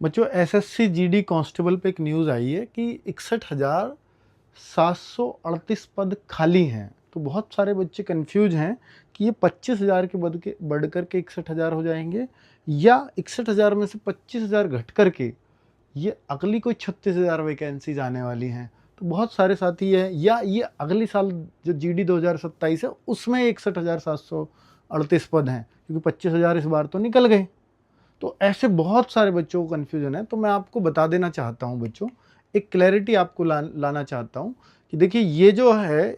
बच्चों SSC GD constable पे एक न्यूज़ आई है कि 61,738 पद खाली हैं। तो बहुत सारे बच्चे कंफ्यूज हैं कि ये 25,000 के बढ़ करके 61,000 हो जाएंगे या 61,000 में से 25,000 घट करके ये अगली कोई 36,000 वैकेंसीज आने वाली हैं। तो बहुत सारे साथी हैं या ये अगली साल जो जीडी 2027 है उसमें 61,738 पद हैं, क्योंकि 25,000 इस बार तो निकल गए। तो ऐसे बहुत सारे बच्चों को कन्फ्यूजन है। तो मैं आपको बता देना चाहता हूँ बच्चों, एक क्लैरिटी आपको लाना चाहता हूँ कि देखिए ये जो है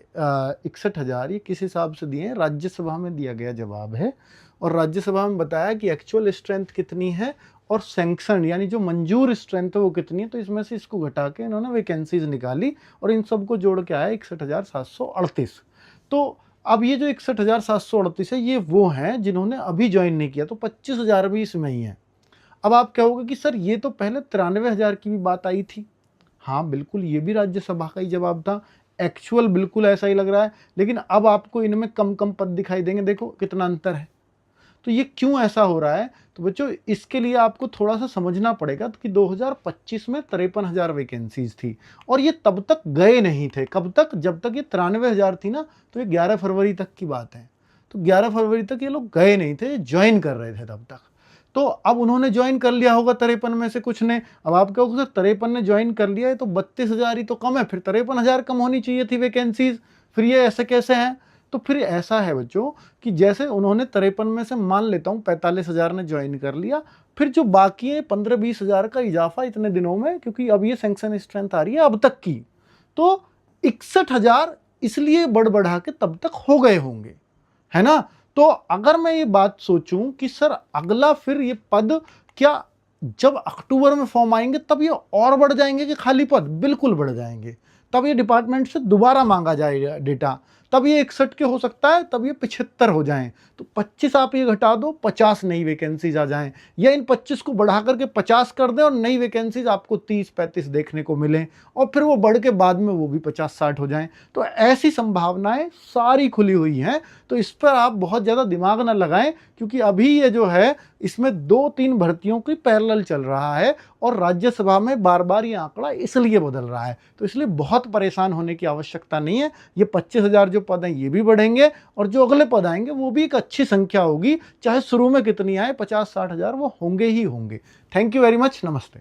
61,000 ये किस हिसाब से दिए हैं, राज्यसभा में दिया गया जवाब है। और राज्यसभा में बताया कि एक्चुअल स्ट्रेंथ कितनी है और सैंक्शन यानी जो मंजूर स्ट्रेंथ है वो कितनी है। तो इसमें से इसको घटा के इन्होंने वैकेंसीज निकाली और इन सबको जोड़ के आया 61,738। तो अब ये जो 61,738 है ये वो हैं जिन्होंने अभी ज्वाइन नहीं किया, तो 25,000 भी इसमें ही है। अब आप कहोगे कि सर ये तो पहले 93,000 की भी बात आई थी। हाँ बिल्कुल, ये भी राज्यसभा का ही जवाब था, एक्चुअल बिल्कुल ऐसा ही लग रहा है, लेकिन अब आपको इनमें कम कम पद दिखाई देंगे। देखो कितना अंतर है। तो ये क्यों ऐसा हो रहा है? तो बच्चों इसके लिए आपको थोड़ा सा समझना पड़ेगा कि 2025 में 53,000 वैकेंसीज थी और ये तब तक गए नहीं थे। कब तक? जब तक ये 93,000 थी ना, तो ये 11 फरवरी तक की बात है। तो 11 फरवरी तक ये लोग गए नहीं थे, ज्वाइन कर रहे थे तब तक। तो अब उन्होंने ज्वाइन कर लिया होगा 53 में से कुछ ने। अब आप कहोगे सर 53 ने ज्वाइन कर लिया है तो 32,000 ही तो कम है, फिर 53,000 कम होनी चाहिए थी वैकेंसीज, फिर ये ऐसे कैसे हैं? तो फिर ऐसा है बच्चों कि जैसे उन्होंने 53 में से मान लेता हूँ 45,000 ने ज्वाइन कर लिया, फिर जो बाकी है 15-20,000 का इजाफा इतने दिनों में, क्योंकि अब ये सैंक्शन स्ट्रेंथ आ रही है अब तक की, तो 61,000 इसलिए बढ़ बढ़ा के तब तक हो गए होंगे, है ना। तो अगर मैं ये बात सोचूं कि सर अगला फिर ये पद क्या जब अक्टूबर में फॉर्म आएंगे तब ये और बढ़ जाएंगे कि खाली पद? बिल्कुल बढ़ जाएंगे। तब ये डिपार्टमेंट से दोबारा मांगा जाएगा डेटा, तब ये 61 के हो सकता है, तब ये 75 हो जाएं। तो 25 आप ये घटा दो, 50 नई वैकेंसीज आ जाएं, या इन 25 को बढ़ा करके 50 कर दें और नई वैकेंसीज आपको 30-35 देखने को मिलें और फिर वो बढ़ के बाद में वो भी 50-60 हो जाएं। तो ऐसी संभावनाएं सारी खुली हुई हैं। तो इस पर आप बहुत ज़्यादा दिमाग ना लगाएं, क्योंकि अभी ये जो है इसमें 2-3 भर्तियों की पैरेलल चल रहा है और राज्यसभा में बार बार ये आंकड़ा इसलिए बदल रहा है। तो इसलिए बहुत परेशान होने की आवश्यकता नहीं है। ये 25,000 जो पद हैं ये भी बढ़ेंगे और जो अगले पद आएंगे वो भी एक अच्छी संख्या होगी, चाहे शुरू में कितनी आए, 50-60,000 वो होंगे ही होंगे। थैंक यू वेरी मच, नमस्ते।